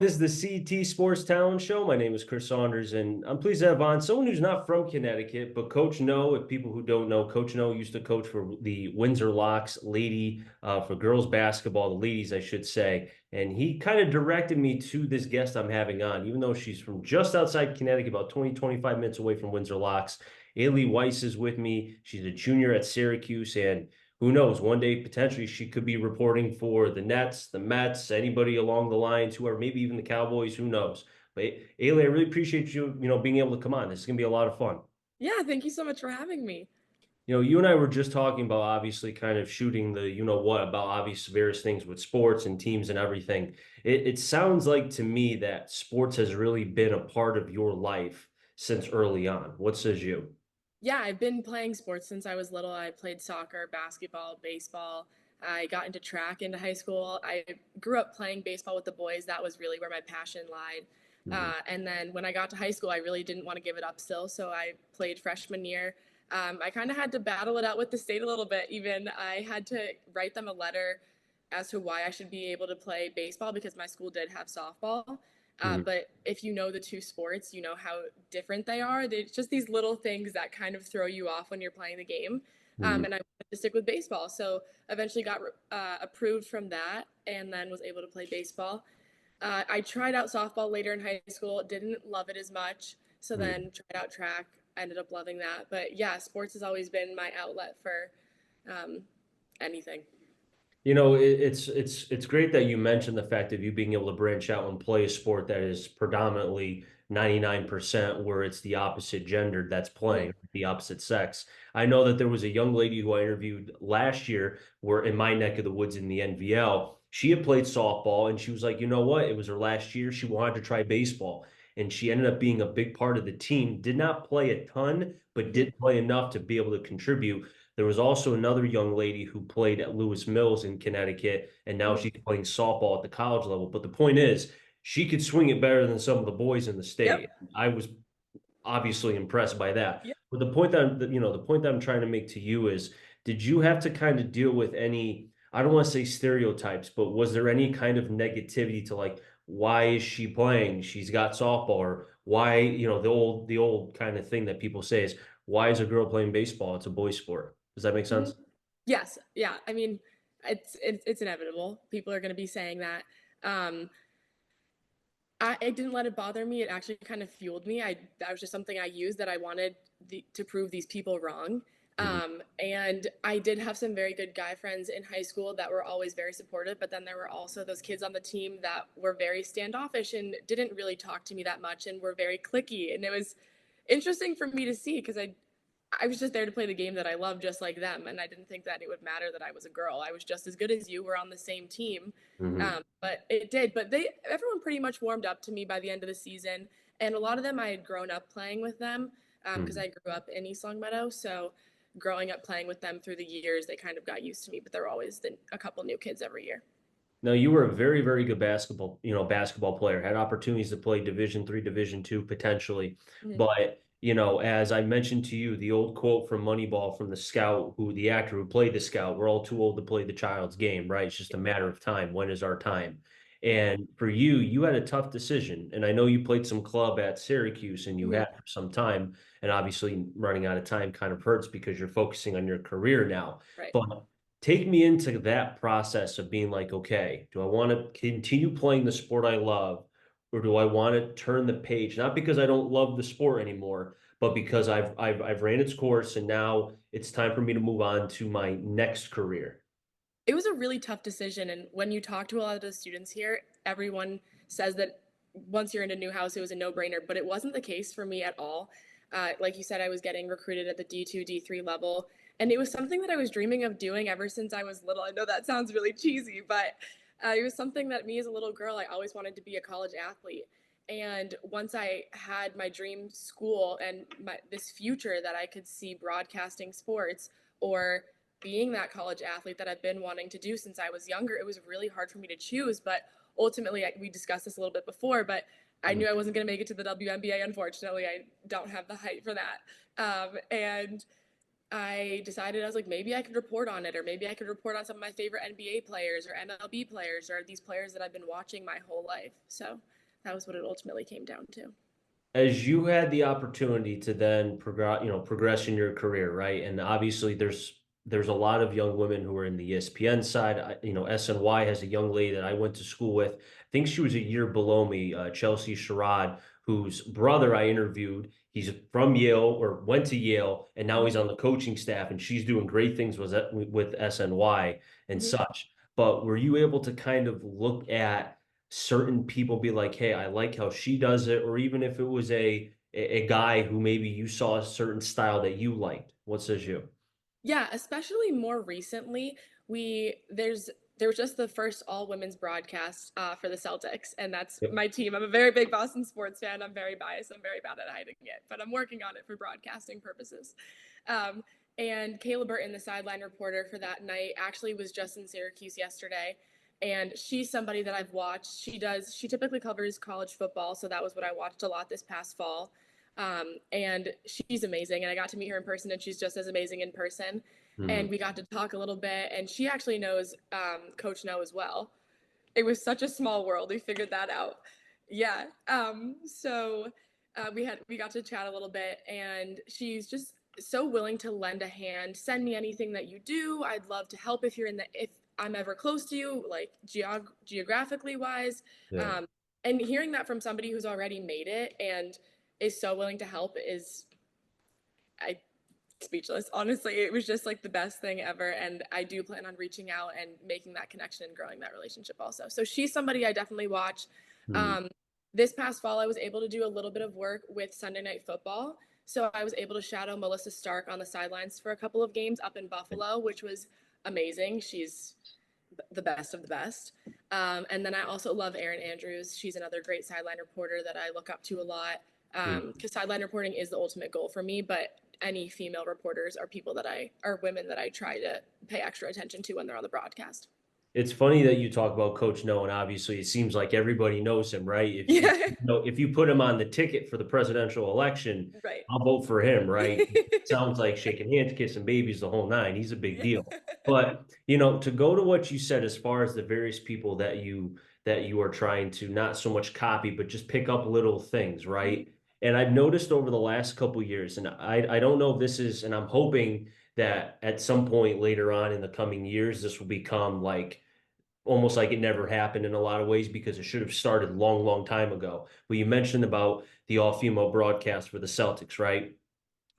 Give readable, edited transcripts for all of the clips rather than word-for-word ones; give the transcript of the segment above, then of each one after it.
This is the CT Sports Talent Show. My name is Chris Saunders, and I'm pleased to have on someone who's not from Connecticut, but Coach No. If people who don't know, Coach No used to coach for the Windsor Locks lady for girls basketball, the ladies, I should say. And he kind of directed me to this guest I'm having on, even though she's from just outside Connecticut, about 20, 25 minutes away from Windsor Locks. Aylee Weiss is with me. She's a junior at Syracuse, and who knows? One day, potentially, she could be reporting for the Nets, the Mets, anybody along the lines, whoever, maybe even the Cowboys. Who knows? But Ayla, I really appreciate you, being able to come on. This is gonna be a lot of fun. Yeah, thank you so much for having me. You and I were just talking about obviously kind of shooting the, what about obvious various things with sports and teams and everything. It sounds like to me that sports has really been a part of your life since early on. What says you? Yeah, I've been playing sports since I was little. I played soccer, basketball, baseball. I got into track into high school. I grew up playing baseball with the boys. That was really where my passion lied. Mhm. And then when I got to high school, I really didn't want to give it up still. So I played freshman year. I kind of had to battle it out with the state a little bit. Even I had to write them a letter as to why I should be able to play baseball because my school did have softball. Mhm. But if you know the two sports, you know how different they are. It's just these little things that kind of throw you off when you're playing the game. Mhm. And I wanted to stick with baseball. So eventually got approved from that and then was able to play baseball. I tried out softball later in high school, didn't love it as much. So Mhm. then tried out track, ended up loving that. But yeah, sports has always been my outlet for um, anything. It's great that you mentioned the fact of you being able to branch out and play a sport that is predominantly 99% where it's the opposite gender that's Mm-hmm. playing, the opposite sex. I know that there was a young lady who I interviewed last year where in my neck of the woods in the NVL, she had played softball and she was like, you know what? It was her last year. She wanted to try baseball. And she ended up being a big part of the team. Did not play a ton, but Mm-hmm. did play enough to be able to contribute. There was also another young lady who played at Lewis Mills in Connecticut, and now Mm-hmm. she's playing softball at the college level. But the point is, she could swing it better than some of the boys in the state. Yep. I was obviously impressed by that. Yep. But the point that I'm trying to make to you is, did you have to kind of deal with any, I don't want to say stereotypes, but was there any kind of negativity to like, why is she playing? She's got softball, or why, the old kind of thing that people say is, why is a girl playing baseball? It's a boy sport. Does that make Mm-hmm. sense? Yes, yeah. I mean, it's inevitable. People are going to be saying that. Um, I didn't let it bother me. It actually kind of fueled me. That was just something I used that I wanted to prove these people wrong. Mhm. And I did have some very good guy friends in high school that were always very supportive. But then there were also those kids on the team that were very standoffish and didn't really talk to me that much and were very cliquey. And it was interesting for me to see because I was just there to play the game that I love just like them. And I didn't think that it would matter that I was a girl. I was just as good as you. We're on the same team. Mhm. But it did. But everyone pretty much warmed up to me by the end of the season. And a lot of them I had grown up playing with them because Mhm. I grew up in East Longmeadow. So growing up playing with them through the years, they kind of got used to me. But there were always a couple new kids every year. No, you were a very, very good basketball player. Had opportunities to play Division 3, Division 2 potentially. Mm-hmm. But, as I mentioned to you, the old quote from Moneyball from the scout, the actor who played the scout, we're all too old to play the child's game, right? It's just a matter of time. When is our time? And for you, you had a tough decision. And I know you played some club at Syracuse and you Mm-hmm. had for some time. And obviously running out of time kind of hurts because you're focusing on your career now. Right. But take me into that process of being like, okay, do I want to continue playing the sport I love, or do I want to turn the page? Not because I don't love the sport anymore, but because I've ran its course and now it's time for me to move on to my next career. It was a really tough decision. And when you talk to a lot of the students here, everyone says that once you're in a new house, it was a no brainer, but it wasn't the case for me at all. Like you said, I was getting recruited at the D2, D3 level. And it was something that I was dreaming of doing ever since I was little. I know that sounds really cheesy, but it was something that me as a little girl, I always wanted to be a college athlete. And once I had my dream school and this future that I could see broadcasting sports or being that college athlete that I've been wanting to do since I was younger, it was really hard for me to choose. But ultimately, we discussed this a little bit before, but I knew I wasn't going to make it to the WNBA. Unfortunately, I don't have the height for that. And I decided I was like, maybe I could report on it, or maybe I could report on some of my favorite NBA players or MLB players or these players that I've been watching my whole life. So that was what it ultimately came down to. As you had the opportunity to then progress in your career, right? And obviously there's a lot of young women who are in the ESPN side. SNY has a young lady that I went to school with. I think she was a year below me, Chelsea Sherrod, whose brother I interviewed. He's from Yale or went to Yale, and now he's Mm-hmm. on the coaching staff, and she's doing great things with SNY and Mm-hmm. such. But were you able to kind of look at certain people be like, hey, I like how she does it, or even if it was a guy who maybe you saw a certain style that you liked. What says you? Yeah, especially more recently, there was just the first all women's broadcast for the Celtics, and that's Yep. my team. I'm a very big Boston sports fan. I'm very biased. I'm very bad at hiding it, but I'm working on it for broadcasting purposes. Um, and Kayla Burton, the sideline reporter for that night, actually was just in Syracuse yesterday. And she's somebody that I've watched. She typically covers college football, so that was what I watched a lot this past fall. And she's amazing. And I got to meet her in person, and she's just as amazing in person. Hmm. And we got to talk a little bit, and she actually knows Coach No as well. It was such a small world. We figured that out. Yeah. We got to chat a little bit, and she's just so willing to lend a hand. Send me anything that you do. I'd love to help if I'm ever close to you, like geographically wise. Yeah. Um, and hearing that from somebody who's already made it and is so willing to help is I speechless. Honestly, it was just like the best thing ever. And I do plan on reaching out and making that connection and growing that relationship also. So she's somebody I definitely watch. Hmm. Um, this past fall, I was able to do a little bit of work with Sunday Night Football. So I was able to shadow Melissa Stark on the sidelines for a couple of games up in Buffalo, which was amazing. She's the best of the best. And then I also love Erin Andrews. She's another great sideline reporter that I look up to a lot Hmm. because sideline reporting is the ultimate goal for me. But any female reporters are people that I are women that I try to pay extra attention to when they're on the broadcast. It's funny that you talk about Coach No, and obviously it seems like everybody knows him, right? Yeah, If you put him on the ticket for the presidential election, right. I'll vote for him, right? Sounds like shaking hands, kissing babies, the whole nine. He's a big Yeah. deal. But to go to what you said as far as the various people that you are trying to not so much copy, but just pick up little things, Mhm. right? And I've noticed over the last couple years, and I don't know if this is, and I'm hoping that at some point later on in the coming years, this will become like almost like it never happened in a lot of ways because it should have started long, long time ago. But you mentioned about the all-female broadcast for the Celtics, right?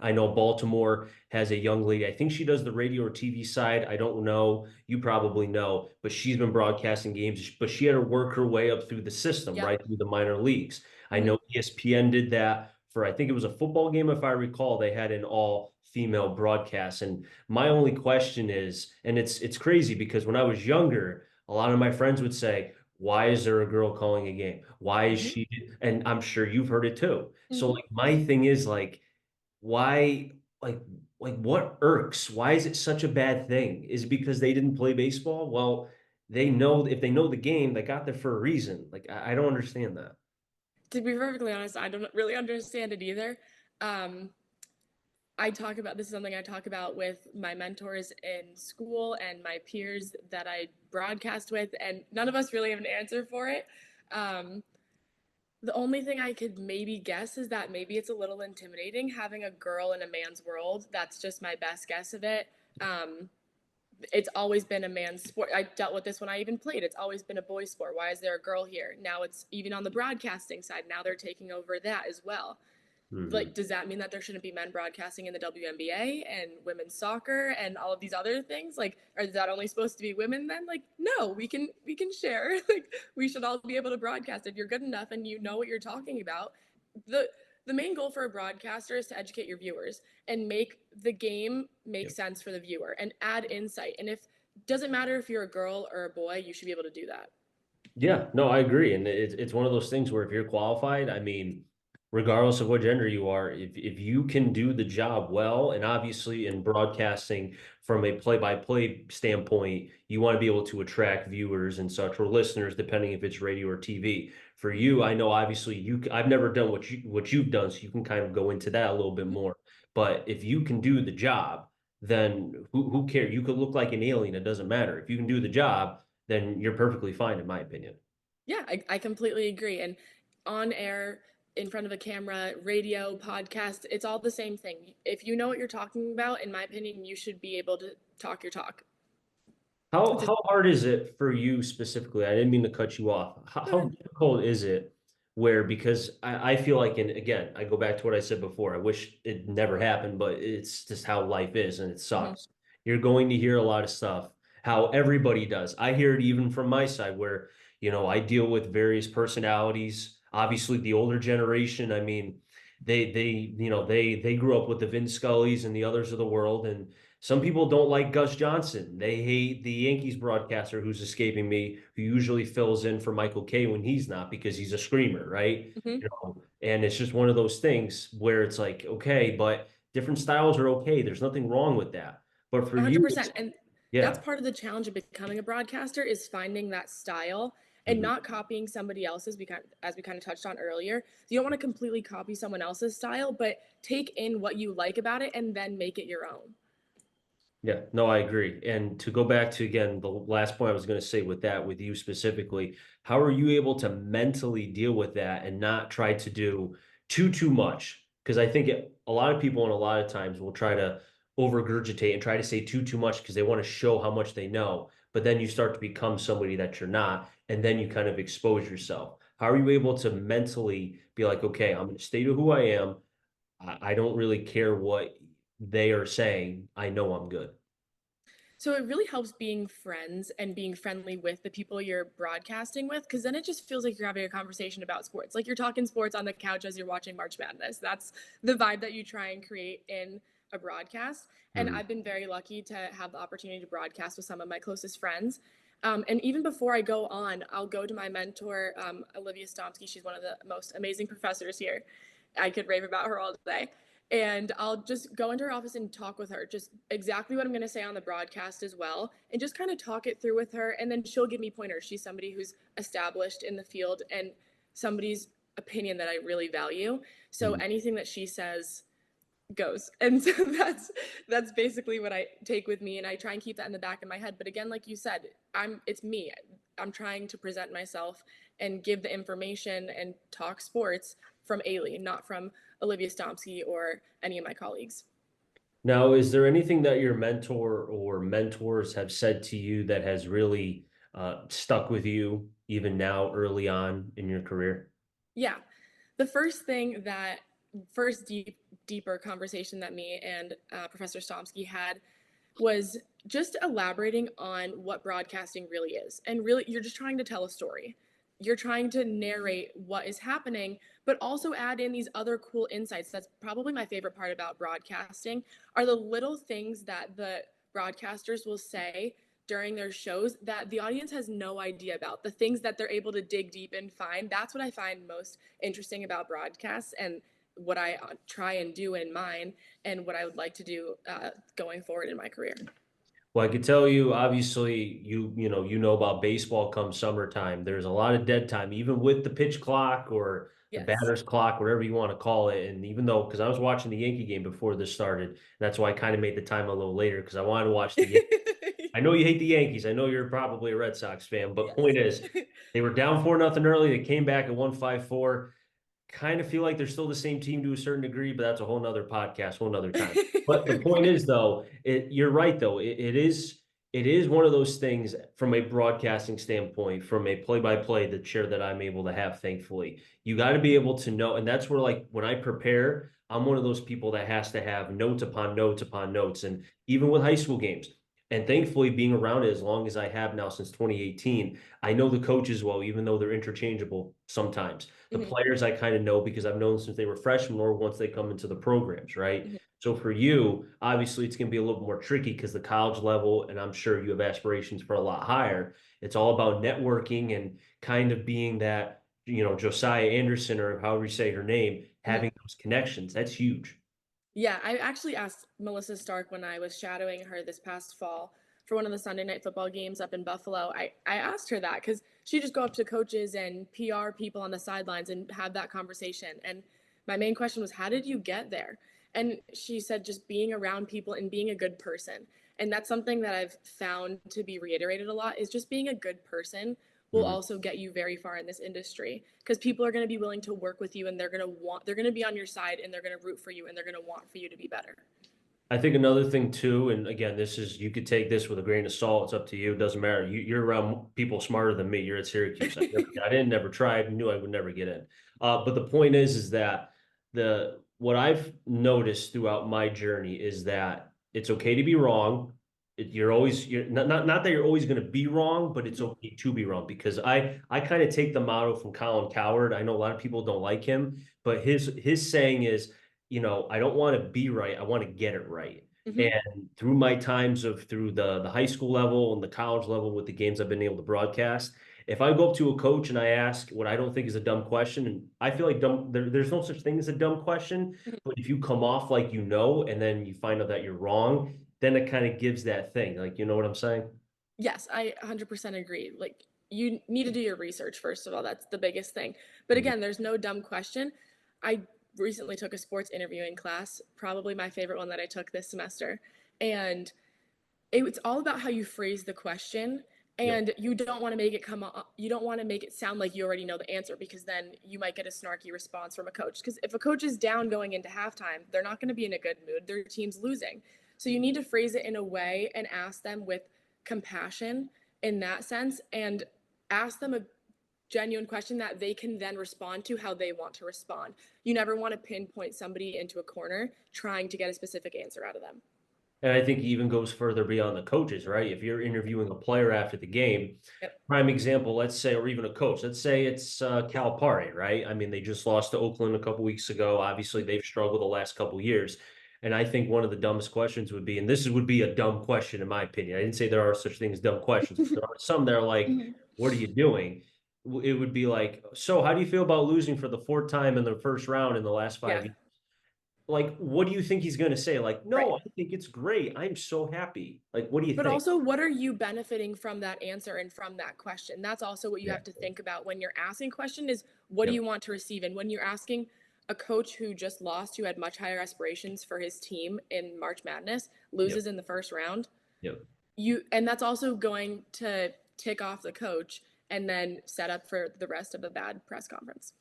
I know Baltimore has a young lady. I think she does the radio or TV side. I don't know. You probably know, but she's been broadcasting games, but she had to work her way up through the system, Yep. right? Through the minor leagues. I Hmm. know ESPN did that for, I think it was a football game, if I recall. They had an all female broadcast. And my only question is, and it's crazy because when I was younger, a lot of my friends would say, why is there a girl calling a game? Why is Hmm. she? And I'm sure you've heard it too. So Hmm. like my thing is like, why like what irks? Why is it such a bad thing? Is it because they didn't play baseball? Well, they know if they know the game, they got there for a reason. Like I don't understand that. To be perfectly honest, I don't really understand it either. Um, I talk about this is something I talk about with my mentors in school and my peers that I broadcast with, and none of us really have an answer for it. Um, the only thing I could maybe guess is that maybe it's a little intimidating having a girl in a man's world. That's just my best guess of it. Um, it's always been a man's sport. I dealt with this when I even played. It's always been a boys' sport. Why is there a girl here? Now it's even on the broadcasting side. Now they're taking over that as well. Hmm. Like, does that mean that there shouldn't be men broadcasting in the WNBA and women's soccer and all of these other things? Like, or is that only supposed to be women then? Like, no, we can share. Like, we should all be able to broadcast if you're good enough and you know what you're talking about. The the main goal for a broadcaster is to educate your viewers and make the game make Yep. sense for the viewer and add insight. And if doesn't matter if you're a girl or a boy, you should be able to do that. Yeah, no, I agree. And it's one of those things where if you're qualified, I mean, regardless of what gender you are, if you can do the job well, and obviously in broadcasting from a play-by-play standpoint, you want to be able to attract viewers and such or listeners, depending if it's radio or TV. For you, I know obviously I've never done what you've done, so you can kind of go into that a little bit more. But if you can do the job, then who cares? You could look like an alien. It doesn't matter. If you can do the job, then you're perfectly fine, in my opinion. Yeah, I completely agree. And on air, in front of a camera, radio, podcast, it's all the same thing. If you know what you're talking about, in my opinion, you should be able to talk your talk. How It's just, how hard is it for you specifically? I didn't mean to cut you off. How, go how ahead. difficult is it where because I feel like and again, I go back to what I said before. I wish it never happened, but it's just how life is and it Hmm. sucks. You're going to hear a lot of stuff, how everybody does. I hear it even from my side where, I deal with various personalities. Obviously, the older generation, I mean, they grew up with the Vin Scullys and the others of the world and some people don't like Gus Johnson. They hate the Yankees broadcaster who's escaping me, who usually fills in for Michael Kay when he's not because he's a screamer, right? Hmm. And it's just one of those things where it's like, okay, but different styles are okay. There's nothing wrong with that. But for you, 100%. And that's yeah. part of the challenge of becoming a broadcaster is finding that style and Mhm. not copying somebody else's as we kind of touched on earlier. You don't want to completely copy someone else's style, but take in what you like about it and then make it your own. Yeah, no, I agree. And to go back to again, the last point I was going to say with that, with you specifically, how are you able to mentally deal with that and not try to do too much? Because I think a lot of people and a lot of times will try to overgurgitate and try to say too much because they want to show how much they know. But then you start to become somebody that you're not, and then you kind of expose yourself. How are you able to mentally be like, okay, I'm going to stay to who I am. I don't really care what they are saying. I know I'm good. So it really helps being friends and being friendly with the people you're broadcasting with, because then it just feels like you're having a conversation about sports. Like you're talking sports on the couch as you're watching March Madness. That's the vibe that you try and create in a broadcast. And Mhm. I've been very lucky to have the opportunity to broadcast with some of my closest friends. And even before I go on, I'll go to my mentor, Olivia Stomsky. She's one of the most amazing professors here. I could rave about her all day, and I'll just go into her office and talk with her, just exactly what I'm going to say on the broadcast as well, and just kind of talk it through with her. And then she'll give me pointers. She's somebody who's established in the field and somebody's opinion that I really value. So Mhm. anything that she says goes. And so that's basically what I take with me, and I try and keep that in the back of my head. But again, like you said, it's me. I'm trying to present myself and give the information and talk sports from Aylee, not from Olivia Stomsky or any of my colleagues. Now, is there anything that your mentor or mentors have said to you that has really stuck with you even now early on in your career? Yeah. The first thing that first deeper conversation that me and Professor Stomsky had was just elaborating on what broadcasting really is. And really, you're just trying to tell a story. You're trying to narrate what is happening, but also add in these other cool insights. That's probably my favorite part about broadcasting are the little things that the broadcasters will say during their shows that the audience has no idea about. The things that they're able to dig deep and find. That's what I find most interesting about broadcasts and what I try and do in mine and what I would like to do going forward in my career. Well, I could tell you, obviously, you know about baseball come summertime. There's a lot of dead time, even with the pitch clock or the Yes. batter's clock, whatever you want to call it. And even though, because I was watching the Yankee game before this started, and that's why I kind of made the time a little later because I wanted to watch the Yankees. I know you hate the Yankees. I know you're probably a Red Sox fan, but point Yes. is, they were down 4-0 early. They came back at 1-5-4. Kind of feel like they're still the same team to a certain degree, but that's a whole nother podcast, whole nother time. But the point is, though, you're right, though. It is one of those things from a broadcasting standpoint, from a play-by-play, the chair that I'm able to have, thankfully. You got to be able to know, and that's where, like, when I prepare, I'm one of those people that has to have notes upon notes upon notes. And even with high school games, and thankfully being around it as long as I have now since 2018, I know the coaches well, even though they're interchangeable sometimes. The Mhm, players I kind of know because I've known them since they were freshmen or once they come into the programs, right? mhm. So for you, obviously it's going to be a little more tricky because the college level, and I'm sure you have aspirations for a lot higher. It's all about networking and kind of being that, Josiah Anderson or however you say her name, Mhm. having those connections. That's huge. Yeah, I actually asked Melissa Stark when I was shadowing her this past fall for one of the Sunday night football games up in Buffalo. I asked her that because she just go up to coaches and PR people on the sidelines and have that conversation. And my main question was, how did you get there? And she said just being around people and being a good person. And that's something that I've found to be reiterated a lot is just being a good person will Mhm. also get you very far in this industry because people are going to be willing to work with you and they're going to be on your side and they're going to root for you and they're going to want for you to be better. I think another thing too, and again, this is you could take this with a grain of salt. It's up to you. It doesn't matter. You're around people smarter than me. You're at Syracuse. I didn't never try. I knew I would never get in. But the point is that the what I've noticed throughout my journey is that it's okay to be wrong. You're not that you're always going to be wrong, but it's okay to be wrong because I kind of take the motto from Colin Cowherd. I know a lot of people don't like him, but his saying is I don't want to be right. I want to get it right. Mm-hmm. And through my times of through the high school level and the college level with the games I've been able to broadcast, if I go up to a coach and I ask what I don't think is a dumb question, and I feel like there's no such thing as a dumb question, but if you come off like and then you find out that you're wrong, then it kind of gives that thing. Like, you know what I'm saying? Yes, I 100% agree. Like, you need to do your research, first of all. That's the biggest thing. But Mhm. again, there's no dumb question. I recently took a sports interviewing class, probably my favorite one that I took this semester. And it's all about how you phrase the question. Yep. And you don't want to make it you don't want to make it sound like you already know the answer because then you might get a snarky response from a coach. Because if a coach is down going into halftime, they're not going to be in a good mood. Their team's losing. So you need to phrase it in a way and ask them with compassion in that sense and ask them a genuine question that they can then respond to how they want to respond. You never want to pinpoint somebody into a corner trying to get a specific answer out of them. And I think he even goes further beyond the coaches, right? If you're interviewing a player after the game, Yep. prime example, let's say, or even a coach, let's say it's Calipari, right? I mean, they just lost to Oakland a couple weeks ago. Obviously, they've struggled the last couple years. And I think one of the dumbest questions would be, and this would be a dumb question in my opinion. I didn't say there are such things as dumb questions, but there are some that are like, Mhm. what are you doing? It would be like, so how do you feel about losing for the fourth time in the first round in the last Yeah. 5 years? Like, what do you think he's going to say? Like, Right. no, I think it's great. I'm so happy. Like, what do you But think? also, what are you benefiting from that answer and from that question? That's also what you Yeah. have to think about when you're asking question is what do Yep. you want to receive? And when you're asking a coach who just lost, who had much higher aspirations for his team in March Madness, Yep. loses in the first round, Yep. and that's also going to tick off the coach and then set up for the rest of a bad press conference.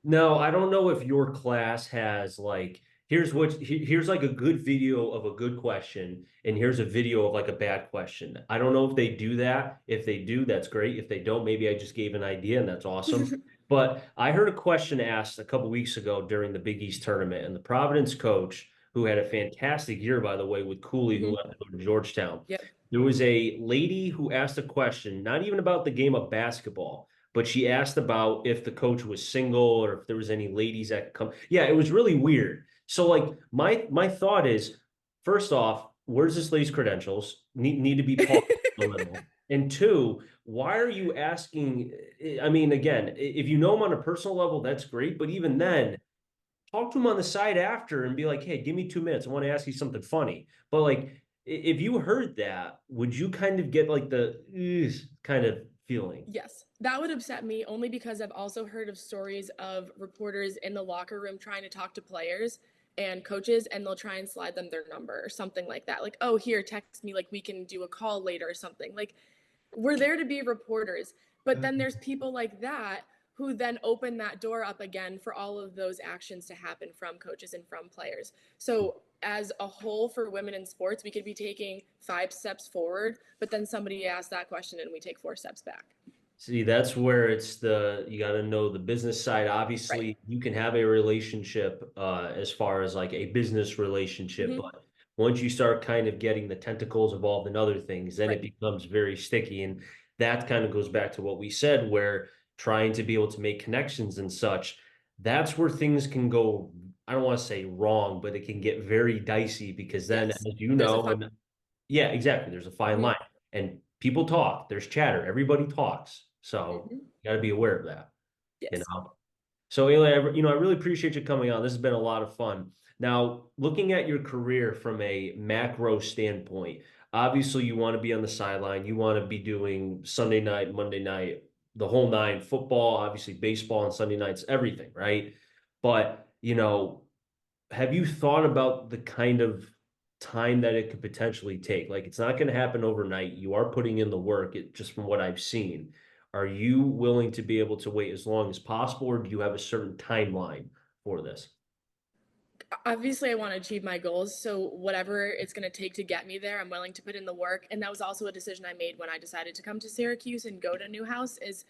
No, I don't know if your class has like here's like a good video of a good question and here's a video of like a bad question. I don't know if they do that. If they do, that's great. If they don't, maybe I just gave an idea and that's awesome. But I heard a question asked a couple weeks ago during the Big East tournament, and the Providence coach, who had a fantastic year, by the way, with Cooley, who Hmm. left to go to Georgetown. Yep. There was a lady who asked a question, not even about the game of basketball, but she asked about if the coach was single or if there was any ladies that could come. Yeah, it was really weird. So like my thought is, first off, where's this lady's credentials? Need to be paused a little. And two, why are you asking? I mean, again, if you know him on a personal level, that's great. But even Hmm. then, talk to him on the side after and be like, hey, give me 2 minutes. I want to ask you something funny. But like, if you heard that, would you kind of get like the kind of feeling? Yes, that would upset me only because I've also heard of stories of reporters in the locker room trying to talk to players and coaches, and they'll try and slide them their number or something like that. Like, oh, here, text me, like, we can do a call later or something. Like, we're there to be reporters. But then there's people like that who then open that door up again for all of those actions to happen from coaches and from players. So, as a whole, for women in sports, we could be taking 5 steps forward, but then somebody asks that question and we take 4 steps back. See, that's where you got to know the business side. Right. Obviously, you can have a relationship as far as like a business relationship, Hmm. but once you start kind of getting the tentacles involved in other things, then it Right. becomes very sticky. And that kind of goes back to what we said, where trying to be able to make connections and such, that's where things can go. I don't want to say wrong, but it can get very dicey because then, as Yes. you There's a know, fine. and yeah, exactly. There's a fine Hmm. line, and people talk. There's chatter. Everybody talks, so Hmm. you got to be aware of that. You Yes. know. So, Ayla, I really appreciate you coming on. This has been a lot of fun. Now, looking at your career from a macro standpoint, obviously you want to be on the sideline. You want to be doing Sunday night, Monday night, the whole nine, football, obviously baseball on Sunday nights, everything, right? But have you thought about the kind of time that it could potentially take? Like, it's not going to happen overnight. You are putting in the work, just from what I've seen. Are you willing to be able to wait as long as possible, or do you have a certain timeline for this? Obviously I want to achieve my goals, so whatever it's going to take to get me there, I'm willing to put in the work. And that was also a decision I made when I decided to come to Syracuse and go to Newhouse. Is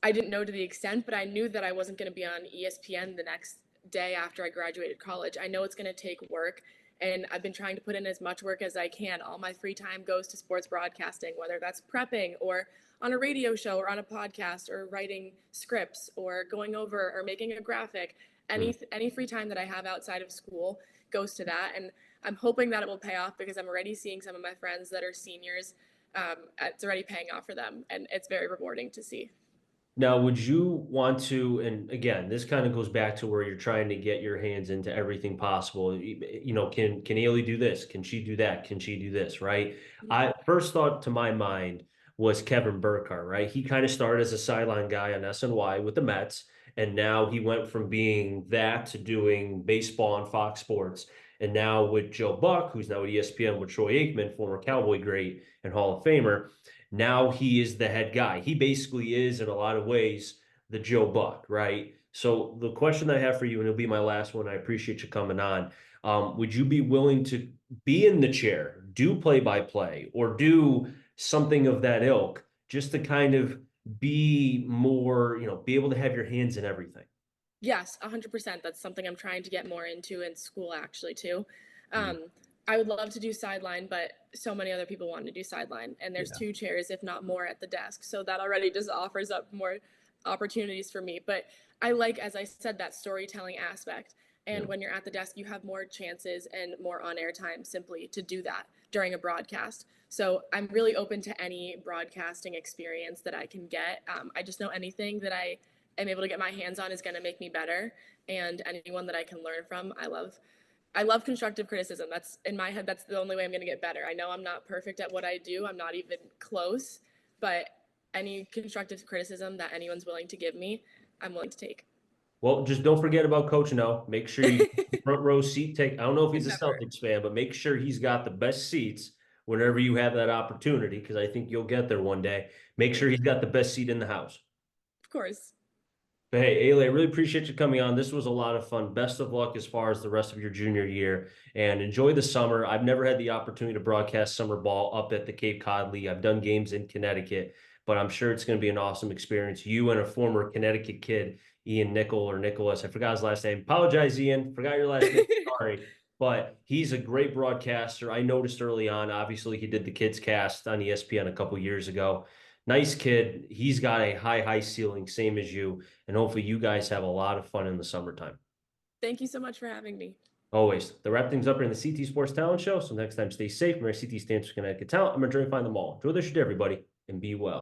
I didn't know to the extent, but I knew that I wasn't going to be on ESPN the next day after I graduated college. I know it's going to take work, and I've been trying to put in as much work as I can. All my free time goes to sports broadcasting, whether that's prepping or on a radio show or on a podcast or writing scripts or going over or making a graphic. Any free time that I have outside of school goes to that, and I'm hoping that it will pay off because I'm already seeing some of my friends that are seniors. It's already paying off for them, and it's very rewarding to see. Now, would you want to, and again, this kind of goes back to where you're trying to get your hands into everything possible. Can Aylee do this? Can she do that? Can she do this? Right? I first thought to my mind was Kevin Burkhardt, right? He kind of started as a sideline guy on SNY with the Mets, and now he went from being that to doing baseball on Fox Sports. And now with Joe Buck, who's now at ESPN with Troy Aikman, former Cowboy great and Hall of Famer, now he is the head guy. He basically is, in a lot of ways, the Joe Buck, right? So the question I have for you, and it'll be my last one, I appreciate you coming on. Would you be willing to be in the chair, do play by play, or do something of that ilk, just to kind of be more, be able to have your hands in everything? Yes, 100%. That's something I'm trying to get more into in school, actually, too. Mm. Um, I would love to do sideline, but so many other people want to do sideline, and there's Yeah. two chairs, if not more, at the desk. So that already just offers up more opportunities for me. But I like, as I said, that storytelling aspect. Yeah. And when you're at the desk, you have more chances and more on air time simply to do that during a broadcast. So I'm really open to any broadcasting experience that I can get. I just know anything that I am able to get my hands on is going to make me better, and anyone that I can learn from I love constructive criticism. That's in my head, that's the only way I'm going to get better. I know I'm not perfect at what I do, I'm not even close, but any constructive criticism that anyone's willing to give me, I'm willing to take. Well, just don't forget about Coach No. Make sure you front row seat take. I don't know if he's a Never. Celtics fan, but make sure he's got the best seats whenever you have that opportunity, because I think you'll get there one day. Make sure he's got the best seat in the house. Of course. But hey, Ayla, I really appreciate you coming on. This was a lot of fun. Best of luck as far as the rest of your junior year, and enjoy the summer. I've never had the opportunity to broadcast summer ball up at the Cape Cod League. I've done games in Connecticut, but I'm sure it's going to be an awesome experience. You and a former Connecticut kid, Ian Nickel or Nicholas, I forgot his last name. Apologize, Ian. Forgot your last name. Sorry. But he's a great broadcaster. I noticed early on, obviously, he did the kids cast on ESPN a couple years ago. Nice kid. He's got a high ceiling, same as you. And hopefully you guys have a lot of fun in the summertime. Thank you so much for having me. Always. The wrap things up here in the CT Sports Talent Show. So next time, stay safe. Remember, CT stands for Connecticut Talent. I'm going to try to find them all. Enjoy this shit, everybody, and be well.